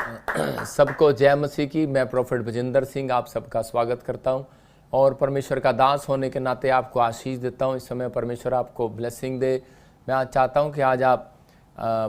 सबको जय मसीह की। मैं प्रोफेट भजिंदर सिंह आप सबका स्वागत करता हूं और परमेश्वर का दास होने के नाते आपको आशीष देता हूं। इस समय परमेश्वर आपको ब्लेसिंग दे। मैं आज चाहता हूं कि आज आप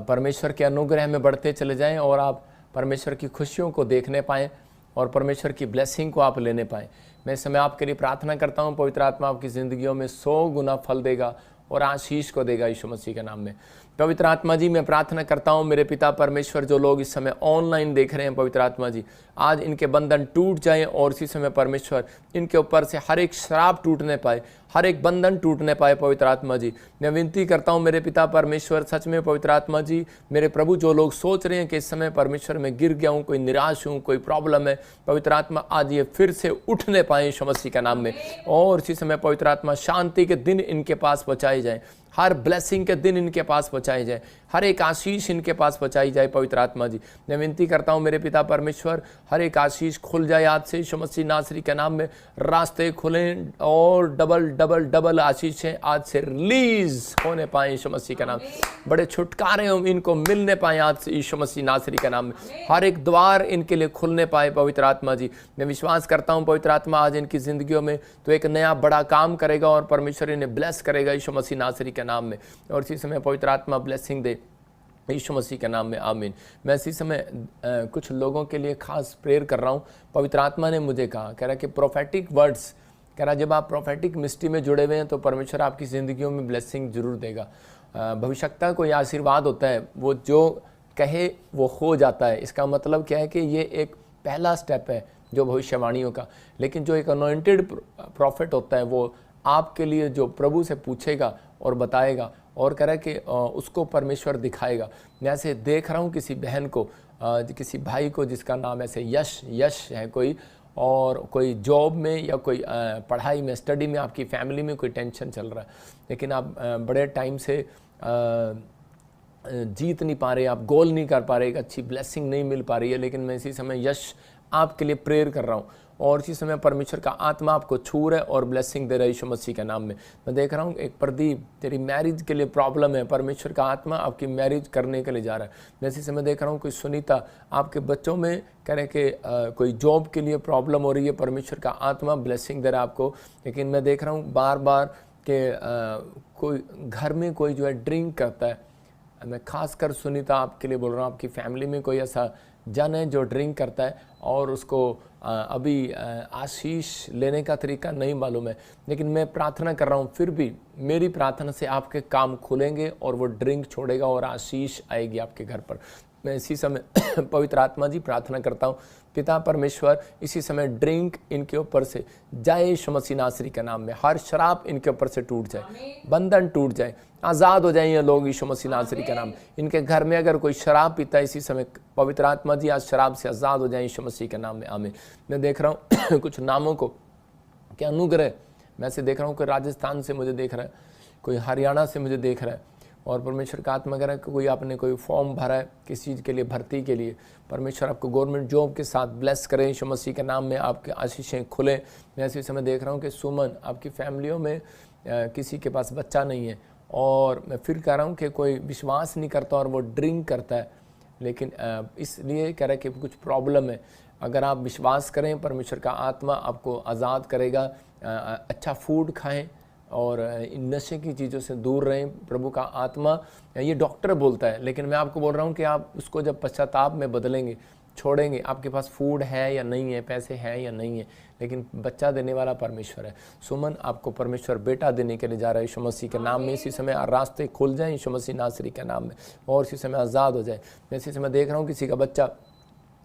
परमेश्वर के अनुग्रह में बढ़ते चले जाएं और आप परमेश्वर की खुशियों को देखने पाएँ और परमेश्वर की ब्लेसिंग को आप लेने पाएँ। मैं इस समय आपके लिए प्रार्थना करता हूँ, पवित्र आत्मा आपकी ज़िंदगियों में 100 गुना फल देगा और आशीष को देगा यीशु मसीह के नाम में। पवित्र आत्मा जी, मैं प्रार्थना करता हूँ मेरे पिता परमेश्वर, जो लोग इस समय ऑनलाइन देख रहे हैं, पवित्र आत्मा जी आज इनके बंधन टूट जाएं और इसी समय परमेश्वर इनके ऊपर से हर एक श्राप टूटने पाए, हर एक बंधन टूटने पाए। पवित्र आत्मा जी मैं विनती करता हूँ मेरे पिता परमेश्वर, सच में पवित्र आत्मा जी मेरे प्रभु, जो लोग सोच रहे हैं कि इस समय परमेश्वर में गिर गया हूँ, कोई निराश हूँ, कोई प्रॉब्लम है, पवित्र आत्मा आज ये फिर से उठने पाए यीशु मसीह के नाम में। और इसी समय पवित्र आत्मा शांति के दिन इनके पास पहुँचाए जाए, हर ब्लेसिंग के दिन इनके पास पहुँचाई जाए, हर एक आशीष इनके पास पहुँचाई जाए। पवित्र आत्मा जी मैं विनती करता हूँ मेरे पिता परमेश्वर, हर एक आशीष खुल जाए आज से यीशु मसीह नासरी के नाम में। रास्ते खुलें और डबल डबल डबल आशीषें आज से रिलीज होने पाए यीशु मसीह के नाम। बड़े छुटकारे इनको मिलने पाए आज से यीशु मसीह नासरी के नाम में। हर एक द्वार इनके लिए खुलने पाए पवित्र आत्मा जी। मैं विश्वास करता हूँ पवित्र आत्मा आज इनकी ज़िंदगियों में तो एक नया बड़ा काम करेगा और परमेश्वर इन्हें ब्लेस करेगा यीशु मसीह नासरी के नाम में। और इसी समय पवित्र आत्मा ब्लेसिंग दे यीशु मसीह के नाम में, आमीन। मैं इसी समय कुछ लोगों के लिए खास प्रेयर कर रहा हूँ। पवित्र आत्मा ने मुझे कहा, कह रहा कि प्रोफेटिक वर्ड्स, कह रहा जब आप प्रोफेटिक मिस्ट्री में जुड़े हुए हैं तो परमेश्वर आपकी ज़िंदगियों में ब्लेसिंग जरूर देगा। भविष्यता कोई आशीर्वाद होता है, वो जो कहे वो हो जाता है। इसका मतलब क्या है कि ये एक पहला स्टेप है जो भविष्यवाणियों का, लेकिन जो एक अनॉइंटेड प्रॉफिट होता है वो आपके लिए जो प्रभु से पूछेगा और बताएगा और कह रहा है कि उसको परमेश्वर दिखाएगा। मैं ऐसे देख रहा हूँ किसी बहन को, किसी भाई को जिसका नाम ऐसे यश है कोई, और कोई जॉब में या कोई पढ़ाई में, स्टडी में, आपकी फैमिली में कोई टेंशन चल रहा है, लेकिन आप बड़े टाइम से जीत नहीं पा रहे, आप गोल नहीं कर पा रहे, एक अच्छी ब्लेसिंग नहीं मिल पा रही है। लेकिन मैं इसी समय यश आपके लिए प्रेयर कर रहा हूँ और इसी समय परमेश्वर का आत्मा आपको छू रहा है और ब्लेसिंग दे रहा है यीशु मसीह के नाम में। मैं देख रहा हूँ एक प्रदीप, तेरी मैरिज के लिए प्रॉब्लम है, परमेश्वर का आत्मा आपकी मैरिज करने के लिए जा रहा है। मैं इसी समय देख रहा हूँ कोई सुनीता, आपके बच्चों में कह रहे कि कोई जॉब के लिए प्रॉब्लम हो रही है, परमेश्वर का आत्मा ब्लेसिंग दे रहा है आपको। लेकिन मैं देख रहा हूँ बार बार कि कोई घर में कोई जो है ड्रिंक करता है। मैं खासकर सुनीता आपके लिए बोल रहा हूँ, आपकी फैमिली में कोई ऐसा जन है जो ड्रिंक करता है और उसको अभी आशीष लेने का तरीका नहीं मालूम है, लेकिन मैं प्रार्थना कर रहा हूँ, फिर भी मेरी प्रार्थना से आपके काम खुलेंगे और वो ड्रिंक छोड़ेगा और आशीष आएगी आपके घर पर। मैं इसी समय पवित्र आत्मा जी प्रार्थना करता हूँ, पिता परमेश्वर इसी समय ड्रिंक इनके ऊपर से जाए यीशु मसीह नासरी के नाम में। हर शराब इनके ऊपर से टूट जाए, बंधन टूट जाए, आज़ाद हो जाए ये लोग यीशु मसीह नासरी के नाम। इनके घर में अगर कोई शराब पीता है, इसी समय पवित्र आत्मा जी आज शराब से आज़ाद हो जाए यीशु मसीह के नाम में, आमीन। मैं देख रहा हूँ कुछ नामों को क्या अनुग्रह, मैं से देख रहा हूँ कोई राजस्थान से मुझे देख रहा है, कोई हरियाणा से मुझे देख रहा है और परमेश्वर का आत्मा कह रहा है कि कोई आपने कोई फॉर्म भरा है किसी चीज़ के लिए, भर्ती के लिए, परमेश्वर आपको गवर्नमेंट जॉब के साथ ब्लेस करें यीशु मसीह के नाम में, आपके आशीषें खुलें। मैं इसी समय देख रहा हूँ कि सुमन, आपकी फैमिलियों में किसी के पास बच्चा नहीं है और मैं फिर कह रहा हूँ कि कोई विश्वास नहीं करता और वो ड्रिंक करता है, लेकिन इसलिए कह रहा है कि कुछ प्रॉब्लम है। अगर आप विश्वास करें, परमेश्वर का आत्मा आपको आज़ाद करेगा। अच्छा फूड खाएं और इन नशे की चीज़ों से दूर रहें। प्रभु का आत्मा, ये डॉक्टर बोलता है, लेकिन मैं आपको बोल रहा हूँ कि आप उसको जब पश्चाताप में बदलेंगे, छोड़ेंगे, आपके पास फूड है या नहीं है, पैसे हैं या नहीं है, लेकिन बच्चा देने वाला परमेश्वर है। सुमन, आपको परमेश्वर बेटा देने के लिए जा रहा है यीशु मसीह के नाम में। इसी समय रास्ते खुल जाएं यीशु मसीह नासरी के नाम में और इसी समय आज़ाद हो जाए। मैं इसी समय देख रहा हूँ किसी का बच्चा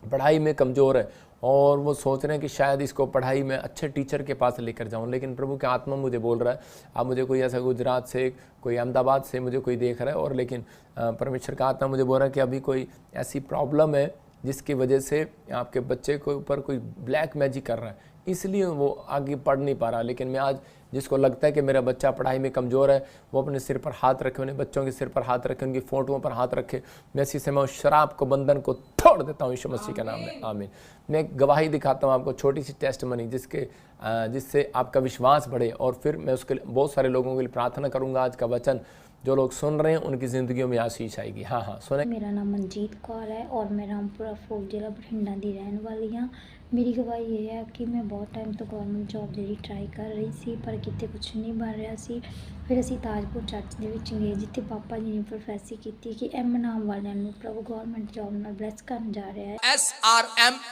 पढ़ाई में कमज़ोर है और वो सोच रहे हैं कि शायद इसको पढ़ाई में अच्छे टीचर के पास लेकर जाऊं, लेकिन प्रभु के आत्मा मुझे बोल रहा है, आप मुझे कोई ऐसा गुजरात से, कोई अहमदाबाद से मुझे कोई देख रहा है और लेकिन परमेश्वर का आत्मा मुझे बोल रहा है कि अभी कोई ऐसी प्रॉब्लम है जिसकी वजह से आपके बच्चे के ऊपर कोई ब्लैक मैजिक कर रहा है, इसलिए वो आगे पढ़ नहीं पा रहा। लेकिन मैं आज जिसको लगता है कि मेरा बच्चा पढ़ाई में कमज़ोर है, वो अपने सिर पर हाथ रखे, उन्हें बच्चों के सिर पर हाथ रखे, उनकी फ़ोटोओं पर हाथ रखे। मैं इसी समय उस शराब को, बंधन को तोड़ देता हूँ यीशु मसीह के नाम में, आमीन। मैं एक गवाही दिखाता हूँ आपको, छोटी सी टेस्टमनी, जिससे आपका विश्वास बढ़े और फिर मैं उसके लिए बहुत सारे लोगों के लिए प्रार्थना करूँगा। आज का वचन जो लोग सुन रहे हैं उनकी ज़िंदगियों में आशीष आएगी। हाँ हाँ सुने। मेरा नाम मनजीत कौर है और मैं रामपुरा फोर्ट जिला बठिंडा की रहने वाली हाँ। मेरी गवाही ये है कि मैं बहुत टाइम तो गवर्नमेंट जॉब जी ट्राई कर रही सी, पर कितने कुछ नहीं बन रहा सी। फिर असी ताजपुर चर्च के गए जिथे पापा जी ने प्रोफैसी की कि एम नाम वालों को प्रभु गवर्नमेंट जॉब में ब्लैस करने जा रहा है। SRMNPKL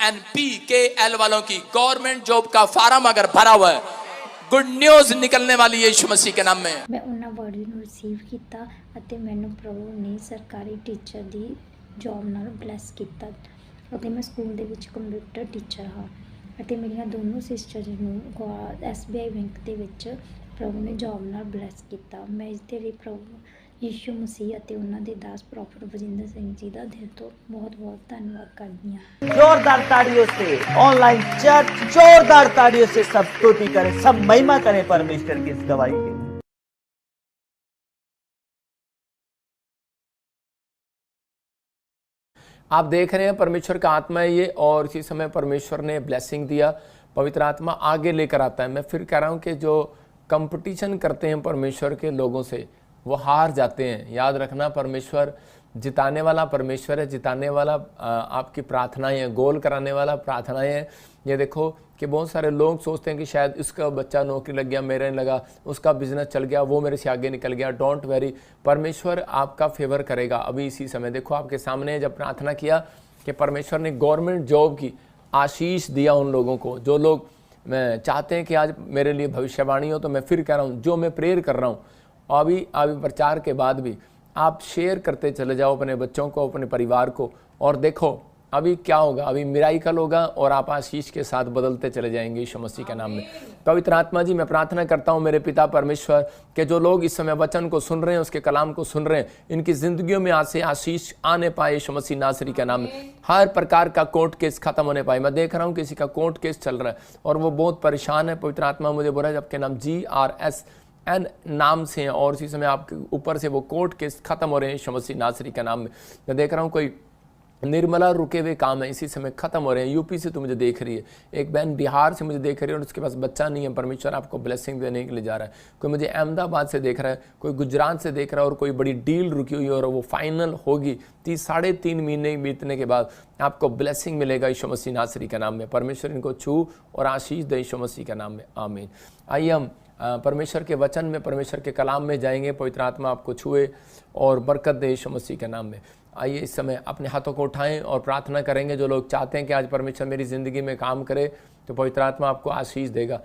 वालों की गवर्नमेंट जॉब का फार्म अगर भरा हुआ है, गुड न्यूज निकलने वाली है यीशु मसीह के नाम में। मैं उन्होंने वर्ड ਨੂੰ रिसीव किया ਅਤੇ ਮੈਨੂੰ ਪ੍ਰਭੂ ਨੇ ਸਰਕਾਰੀ ਟੀਚਰ ਦੀ ਜੌਬ ਨਾਲ ਬਲੈਸ ਕੀਤਾ ਅਤੇ ਮੈਂ ਸਕੂਲ ਦੇ ਵਿੱਚ ਕੰਪਿਊਟਰ ਟੀਚਰ ਹਾਂ ਅਤੇ ਮੇਰੀਆਂ ਦੋਨੋਂ ਸਿਸਟਰਸ ਨੂੰ SBI ਬੈਂਕ ਦੇ ਵਿੱਚ ਪ੍ਰਭੂ ਨੇ ਜੌਬ ਨਾਲ ਬਲੈਸ ਕੀਤਾ। ਮੈਂ ਇਸ ਦੇ ਲਈ ਪ੍ਰਭੂ ਯੀਸ਼ੂ ਮਸੀਹ ਅਤੇ ਉਹਨਾਂ ਦੇ ਦਾਸ ਪ੍ਰੋਫੈਟ ਵਜਿੰਦਰ ਸਿੰਘ ਜੀ ਦਾ ਦਿਲ ਤੋਂ बहुत बहुत धन्यवाद करती हूँ। जोरदार ताड़ियों से ऑनलाइन चर्च जोरदार ताड़ियों से सब स्तुति करें, सब महिमा करें परमेश्वर की इस गवाही के। आप देख रहे हैं परमेश्वर का आत्मा है ये, और इसी समय परमेश्वर ने ब्लेसिंग दिया। पवित्र आत्मा आगे लेकर आता है। मैं फिर कह रहा हूँ कि जो कंपटीशन करते हैं परमेश्वर के लोगों से वो हार जाते हैं। याद रखना, परमेश्वर जिताने वाला परमेश्वर है, जिताने वाला आपकी प्रार्थनाएं हैं, गोल कराने वाला प्रार्थनाएं हैं। ये देखो कि बहुत सारे लोग सोचते हैं कि शायद इसका बच्चा नौकरी लग गया, मेरे नहीं लगा, उसका बिजनेस चल गया, वो मेरे से आगे निकल गया। डोंट वरी, परमेश्वर आपका फेवर करेगा अभी इसी समय। देखो आपके सामने जब प्रार्थना किया कि परमेश्वर ने गवर्नमेंट जॉब की आशीष दिया उन लोगों को जो लोग चाहते हैं कि आज मेरे लिए भविष्यवाणी हो। तो मैं फिर कह रहा हूँ, जो मैं प्रेयर कर रहा हूँ अभी प्रचार के बाद भी आप शेयर करते चले जाओ अपने बच्चों को, अपने परिवार को, और देखो अभी क्या होगा। अभी मिराइकल होगा और आप आशीष के साथ बदलते चले जाएंगे यीशु मसीह के नाम में। पवित्र आत्मा जी, मैं प्रार्थना करता हूँ मेरे पिता परमेश्वर के जो लोग इस समय वचन को सुन रहे हैं, उसके कलाम को सुन रहे हैं, इनकी जिंदगियों में आज से आशीष आने पाए यीशु मसीह नासरी के नाम में। हर प्रकार का कोर्ट केस खत्म होने पाए। मैं देख रहा हूँ किसी का कोर्ट केस चल रहा है और वो बहुत परेशान है। पवित्र आत्मा मुझे बोला जबकि नाम GRSN नाम से हैं और इसी समय आपके ऊपर से वो कोर्ट केस खत्म हो रहे हैं यीशु मसीह नासरी के नाम में। मैं देख रहा हूँ कोई निर्मला रुके हुए काम है इसी समय खत्म हो रहे हैं। यूपी से तो मुझे देख रही है, एक बहन बिहार से मुझे देख रही है और उसके पास बच्चा नहीं है। परमेश्वर आपको ब्लेसिंग देने के लिए जा रहा है। कोई मुझे अहमदाबाद से देख रहा है, कोई गुजरात से देख रहा है और कोई बड़ी डील रुकी हुई है और वो फाइनल होगी। 3.5 महीने बीतने के बाद आपको ब्लेसिंग मिलेगा यीशु मसीह नासरी के नाम में। परमेश्वर इनको छू और आशीष दे यीशु मसीह के नाम में, आमीन। आइए हम परमेश्वर के वचन में, परमेश्वर के कलाम में जाएंगे। पवित्र आत्मा आपको छुए और बरकत दे यीशु मसीह के नाम में। आइए इस समय अपने हाथों को उठाएं और प्रार्थना करेंगे। जो लोग चाहते हैं कि आज परमेश्वर मेरी ज़िंदगी में काम करे तो पवित्र आत्मा आपको आशीष देगा।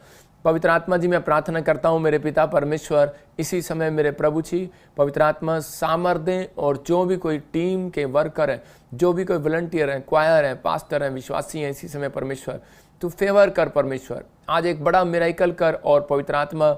पवित्र आत्मा जी, मैं प्रार्थना करता हूँ मेरे पिता परमेश्वर, इसी समय मेरे प्रभु जी, पवित्र आत्मा सामर्थ दें और जो भी कोई टीम के वर्कर हैं, जो भी कोई वॉलंटियर हैं, क्वायर हैं, पास्टर हैं, विश्वासी हैं, इसी समय परमेश्वर तू फेवर कर परमेश्वर। आज एक बड़ा मिराइकल कर और पवित्र आत्मा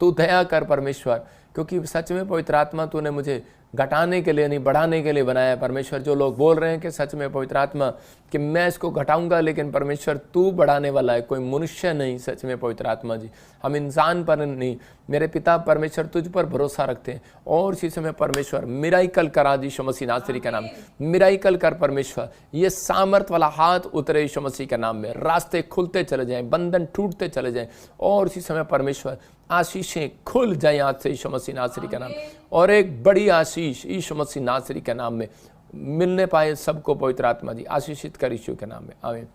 तू दया कर परमेश्वर, क्योंकि सच में पवित्र आत्मा तूने मुझे घटाने के लिए नहीं बढ़ाने के लिए बनाया है परमेश्वर। जो लोग बोल रहे हैं कि सच में पवित्र आत्मा कि मैं इसको घटाऊंगा, लेकिन परमेश्वर तू बढ़ाने वाला है, कोई मनुष्य नहीं। सच में पवित्र आत्मा जी, हम इंसान पर नहीं, मेरे पिता परमेश्वर तुझ पर भरोसा रखते हैं और इसी समय परमेश्वर मिराइकल करा यीशु मसीह नासरी का नाम, मिराइकल कर परमेश्वर। ये सामर्थ वाला हाथ उतरे यीशु मसीह के नाम में, रास्ते खुलते चले जाएं, बंधन टूटते चले जाएं और इसी समय परमेश्वर आशीषें खुल जाएं आज से यीशु मसीह नासरी का नाम। और एक बड़ी आशीष यीशु मसीह नासरी के नाम में मिलने पाए सबको पवित्र आत्मा जी आशीषित कर यीशु के नाम में, आमीन।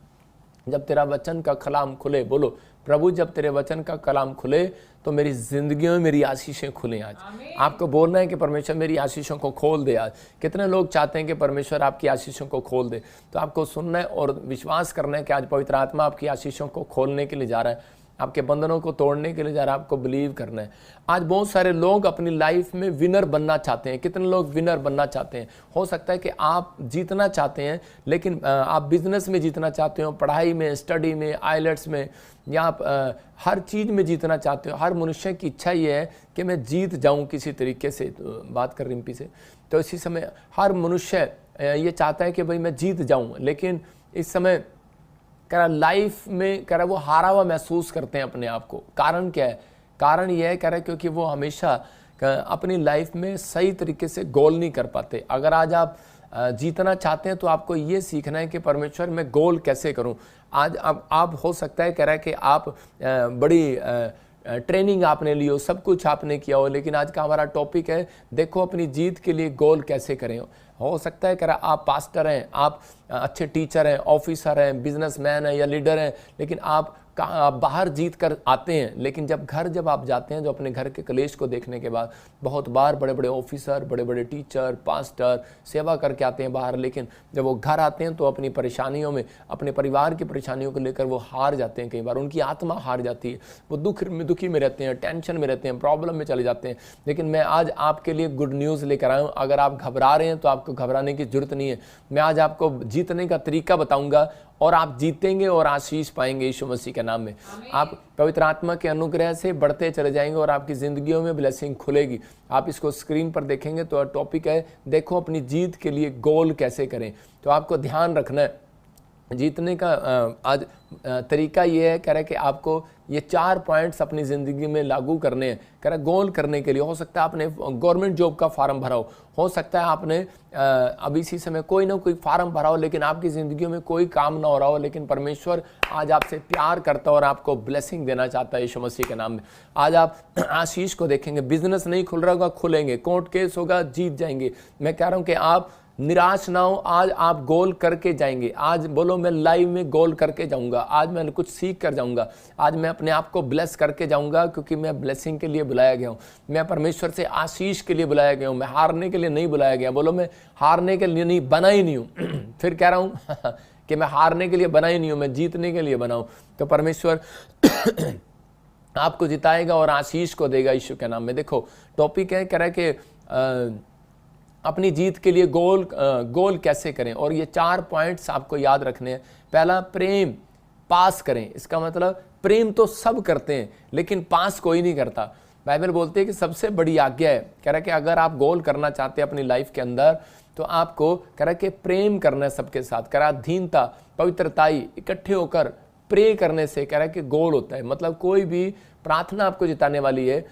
जब तेरा वचन का कलाम खुले, बोलो प्रभु, जब तेरे वचन का कलाम खुले तो मेरी जिंदगी में मेरी आशीषें खुलें। आज आपको बोलना है कि परमेश्वर मेरी आशीषों को खोल दे। आज कितने लोग चाहते हैं कि परमेश्वर आपकी आशीषों को खोल दे, तो आपको सुनना है और विश्वास करना है कि आज पवित्र आत्मा आपकी आशीषों को खोलने के लिए जा रहा है, आपके बंधनों को तोड़ने के लिए जा रहा है। आपको बिलीव करना है। आज बहुत सारे लोग अपनी लाइफ में विनर बनना चाहते हैं। कितने लोग विनर बनना चाहते हैं? हो सकता है कि आप जीतना चाहते हैं, लेकिन आप बिजनेस में जीतना चाहते हो, पढ़ाई में, स्टडी में, आइलेट्स में, या आप हर चीज़ में जीतना चाहते हो। हर मनुष्य की इच्छा ये है कि मैं जीत जाऊं किसी तरीके से। तो बात कर रिम्पी से, तो इसी समय हर मनुष्य ये चाहता है कि भाई मैं जीत जाऊं, लेकिन इस समय कह रहा लाइफ में कह रहा वो हारा हुआ महसूस करते हैं अपने आप को। कारण क्या है? कारण यह है कह रहा क्योंकि वो हमेशा अपनी लाइफ में सही तरीके से गोल नहीं कर पाते। अगर आज आप जीतना चाहते हैं तो आपको ये सीखना है कि परमेश्वर मैं गोल कैसे करूं। आज आप हो सकता है कह रहा है कि आप बड़ी ट्रेनिंग आपने ली हो, सब कुछ आपने किया हो, लेकिन आज का हमारा टॉपिक है देखो अपनी जीत के लिए गोल कैसे करें। हो सकता है कि आप पास्टर हैं, आप अच्छे टीचर हैं, ऑफिसर हैं, बिजनेसमैन हैं या लीडर हैं, लेकिन आप बाहर जीत कर आते हैं, लेकिन जब आप जाते हैं, जो अपने घर के कलेश को देखने के बाद बहुत बार बड़े बड़े ऑफिसर, बड़े बड़े टीचर, पास्टर सेवा करके आते हैं बाहर, लेकिन जब वो घर आते हैं तो अपनी परेशानियों में, अपने परिवार की परेशानियों को लेकर वो हार जाते हैं। कई बार उनकी आत्मा हार जाती है, वो दुखी में रहते हैं, टेंशन में रहते हैं, प्रॉब्लम में चले जाते हैं। लेकिन मैं आज आपके लिए गुड न्यूज़ लेकर आया हूँ। अगर आप घबरा रहे हैं तो आपको घबराने की जरूरत नहीं है। मैं आज आपको जीतने का तरीका बताऊंगा और आप जीतेंगे और आशीष पाएंगे यीशु मसीह के नाम में। आप पवित्र आत्मा के अनुग्रह से बढ़ते चले जाएंगे और आपकी जिंदगियों में ब्लेसिंग खुलेगी। आप इसको स्क्रीन पर देखेंगे तो टॉपिक है देखो अपनी जीत के लिए गोल कैसे करें। तो आपको ध्यान रखना है जीतने का आज तरीका ये है, कह रहा है कि आपको ये 4 पॉइंट्स अपनी ज़िंदगी में लागू करने हैं। कह रहा है गोल करने के लिए हो सकता है आपने गवर्नमेंट जॉब का फार्म भरा हो सकता है आपने अभी इसी समय कोई ना कोई फार्म भरा हो, लेकिन आपकी ज़िंदगी में कोई काम ना हो रहा हो, लेकिन परमेश्वर आज आपसे प्यार करता है और आपको ब्लेसिंग देना चाहता है यीशु मसीह के नाम में। आज आप आशीष को देखेंगे, बिजनेस नहीं खुल रहा होगा, खुलेंगे, कोर्ट केस होगा, जीत जाएंगे। मैं कह रहा हूँ कि आप निराश ना हो, आज आप गोल करके जाएंगे। आज बोलो मैं लाइव में गोल करके जाऊंगा, आज मैं कुछ सीख कर जाऊंगा, आज मैं अपने आप को ब्लेस करके जाऊंगा, क्योंकि मैं ब्लेसिंग के लिए बुलाया गया हूं, मैं परमेश्वर से आशीष के लिए बुलाया गया हूं, मैं हारने के लिए नहीं बुलाया गया। बोलो मैं हारने के लिए नहीं, बना ही नहीं हूं फिर कह रहा हूं कि मैं हारने के लिए बना ही नहीं हूं, मैं जीतने के लिए बना हूं। तो परमेश्वर आपको जिताएगा और आशीष को देगा यीशु के नाम में। देखो टॉपिक है, कह रहा है कि अपनी जीत के लिए गोल कैसे करें, और ये 4 पॉइंट्स आपको याद रखने हैं। पहला, प्रेम पास करें। इसका मतलब प्रेम तो सब करते हैं लेकिन पास कोई नहीं करता। बाइबल बोलते हैं कि सबसे बड़ी आज्ञा है, कह रहा है कि अगर आप गोल करना चाहते हैं अपनी लाइफ के अंदर तो आपको कह रहा है कि प्रेम करना है सबके साथ। कह रहा है दीनता, पवित्रताई, इकट्ठे होकर प्रे करने से कह रहा है कि गोल होता है। मतलब कोई भी प्रार्थना आपको जिताने वाली है,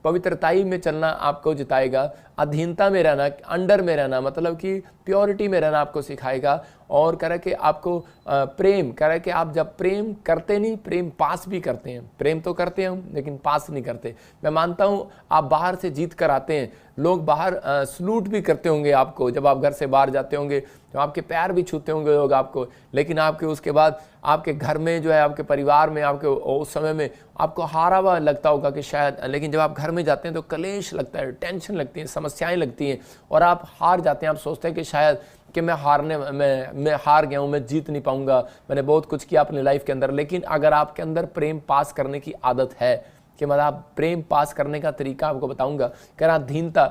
पवित्रताई में चलना आपको जिताएगा, अधीनता में रहना, अंडर में रहना, मतलब कि प्योरिटी में रहना आपको सिखाएगा। और कह रहा है कि आपको प्रेम, कह रहा है कि आप जब प्रेम करते नहीं, प्रेम पास भी करते हैं। प्रेम तो करते हैं हम लेकिन पास नहीं करते। मैं मानता हूँ आप बाहर से जीत कर आते हैं, लोग बाहर सलूट भी करते होंगे आपको, जब आप घर से बाहर जाते होंगे तो आपके पैर भी छूते होंगे लोग आपको, लेकिन आपके उसके बाद आपके घर में जो है, आपके परिवार में, आपके उस समय में आपको हारा हुआ लगता होगा कि शायद, लेकिन जब आप घर में जाते हैं तो कलेश लगता है, टेंशन लगती है, समस्याएं लगती हैं और आप हार जाते हैं। आप सोचते हैं कि शायद कि मैं हार गया हूँ, मैं जीत नहीं पाऊंगा, मैंने बहुत कुछ किया अपनी लाइफ के अंदर। लेकिन अगर आपके अंदर प्रेम पास करने की आदत है, कि मतलब आप प्रेम पास करने का तरीका आपको बताऊंगा। कह रहा दीनता,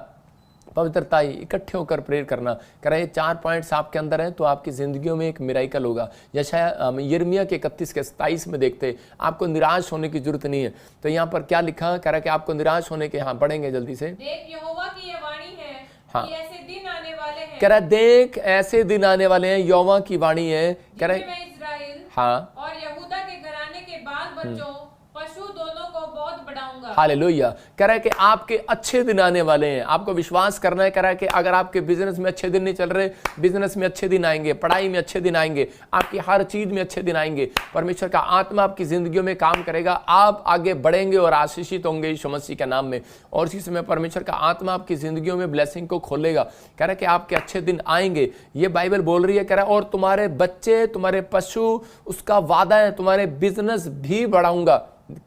पवित्रताई, इकट्ठे होकर प्रेयर करना। कह रहा है 4 पॉइंट्स आपके अंदर हैं तो आपकी जिंदगियों में एक मिराइकल होगा। यशायाह यिर्मयाह के 31 के 27 में देखते, आपको निराश होने की जरूरत नहीं है। तो यहाँ पर क्या लिखा, कह रहा है कि आपको निराश होने के, हाँ पढ़ेंगे जल्दी से। देख यहोवा की ये वाणी है, हाँ। कि ऐसे दिन आने वाले हैं, कह रहा है देख ऐसे दिन आने वाले हैं, यहोवा की वाणी है। कह रहा है जिनमें मैं इस्राएल हाँ और यहूदा के घराने के बाल बच्चों पशु दोनों को बहुत बढ़ाऊंगा। हालेलुया। कह रहा है कि आपके अच्छे दिन आने वाले हैं, आपको विश्वास करना है। कह रहा है कि अगर आपके बिजनेस में अच्छे दिन नहीं चल रहे, बिजनेस में अच्छे दिन आएंगे, पढ़ाई में अच्छे दिन आएंगे, आपकी हर चीज में अच्छे दिन आएंगे। परमेश्वर का आत्मा आपकी जिंदगियों में काम करेगा, आप आगे बढ़ेंगे और आशीषित होंगे यीशु मसीह के नाम में। और इसी समय परमेश्वर का आत्मा आपकी जिंदगियों में ब्लेसिंग को खोलेगा। कह रहा है कि आपके अच्छे दिन आएंगे, ये बाइबल बोल रही है। कह रहा है और तुम्हारे बच्चे, तुम्हारे पशु, उसका वादा है, तुम्हारे बिजनेस भी बढ़ाऊंगा।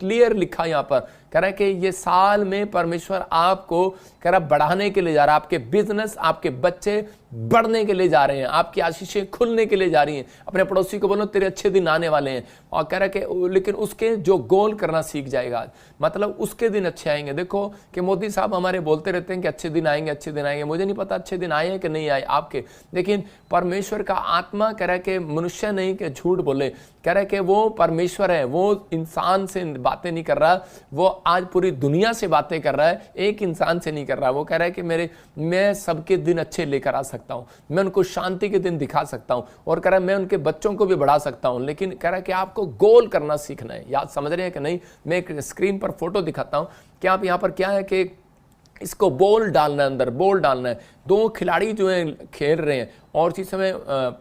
क्लियर लिखा यहाँ पर। कह रहा है कि ये साल में परमेश्वर आपको कह रहा बढ़ाने के लिए जा रहा है, आपके बिजनेस, आपके बच्चे बढ़ने के लिए जा रहे हैं, आपकी आशीषें खुलने के लिए जा रही हैं। अपने पड़ोसी को बोलो तेरे अच्छे दिन आने वाले हैं। और कह रहा है कि लेकिन उसके जो गोल करना सीख जाएगा, मतलब उसके दिन अच्छे आएंगे। देखो कि मोदी साहब हमारे बोलते रहते हैं कि अच्छे दिन आएंगे, अच्छे दिन आएंगे। मुझे नहीं पता अच्छे दिन आए हैं कि नहीं आए आपके, लेकिन परमेश्वर का आत्मा कह रहा है कि मनुष्य नहीं कि झूठ बोले। कह रहा है कि वो परमेश्वर है, वो इंसान से बातें नहीं कर रहा, वो आज पूरी दुनिया से बातें कर रहा है, एक इंसान से नहीं कर रहा। वो कह रहा है कि मैं सबके दिन अच्छे लेकर आ सकता हूं, मैं उनको शांति के दिन दिखा सकता हूं, और कह रहा है मैं उनके बच्चों को भी बढ़ा सकता हूं। लेकिन कह रहा है कि आपको गोल करना सीखना है। याद समझ रहे हैं कि नहीं? मैं एक स्क्रीन पर फोटो दिखाता हूं कि आप यहाँ पर क्या है कि इसको बॉल डालना है, अंदर बॉल डालना है। 2 खिलाड़ी जो हैं खेल रहे हैं और इसी समय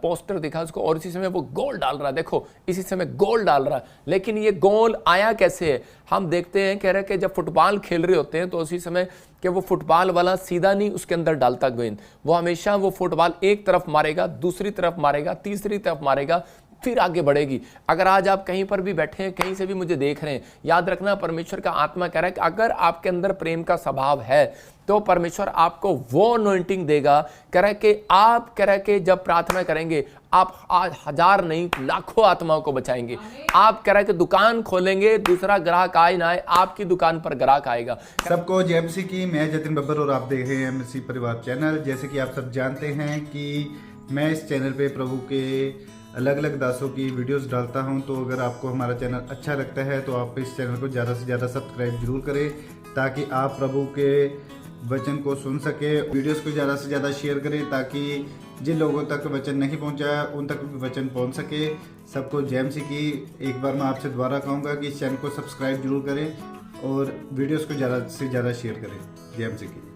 पोस्टर दिखा उसको, और इसी समय वो गोल डाल रहा है, देखो इसी समय गोल डाल रहा है। लेकिन ये गोल आया कैसे है? हम देखते हैं, कह रहे हैं कि जब फुटबॉल खेल रहे होते हैं तो उसी समय कि वो फुटबॉल वाला सीधा नहीं उसके अंदर डालता गेंद, वो हमेशा वो फुटबॉल एक तरफ मारेगा, दूसरी तरफ मारेगा, तीसरी तरफ मारेगा, फिर आगे बढ़ेगी। अगर आज आप कहीं पर भी बैठे हैं, कहीं से भी मुझे देख रहे हैं, याद रखना परमेश्वर का आत्मा कह रहा है कि अगर आपके अंदर प्रेम का स्वभाव है तो परमेश्वर आपको वो अनॉइंटिंग देगा। कह रहा है कि आप कह रहा है कि जब प्रार्थना करेंगे आप आज 1000 नहीं लाखों आत्माओं को बचाएंगे। आप कह रहा है कि दुकान खोलेंगे, दूसरा ग्राहक आए ना आए, आपकी दुकान पर ग्राहक आएगा। सबको जय मसीह की। मैं जतिन बब्बर और आप देख रहे हैं मसीह परिवार चैनल। जैसे कि आप सब जानते हैं कि मैं इस चैनल पे प्रभु के अलग अलग दासों की वीडियोस डालता हूं, तो अगर आपको हमारा चैनल अच्छा लगता है तो आप इस चैनल को ज़्यादा से ज़्यादा सब्सक्राइब जरूर करें, ताकि आप प्रभु के वचन को सुन सके। वीडियोस को ज़्यादा से ज़्यादा शेयर करें ताकि जिन लोगों तक वचन नहीं पहुंचा उन तक भी वचन पहुंच सके। सबको जय मसीह की। एक बार मैं आपसे दोबारा कहूँगा कि इस चैनल को सब्सक्राइब जरूर करें और वीडियोस को ज़्यादा से ज़्यादा शेयर करें। जय मसीह की।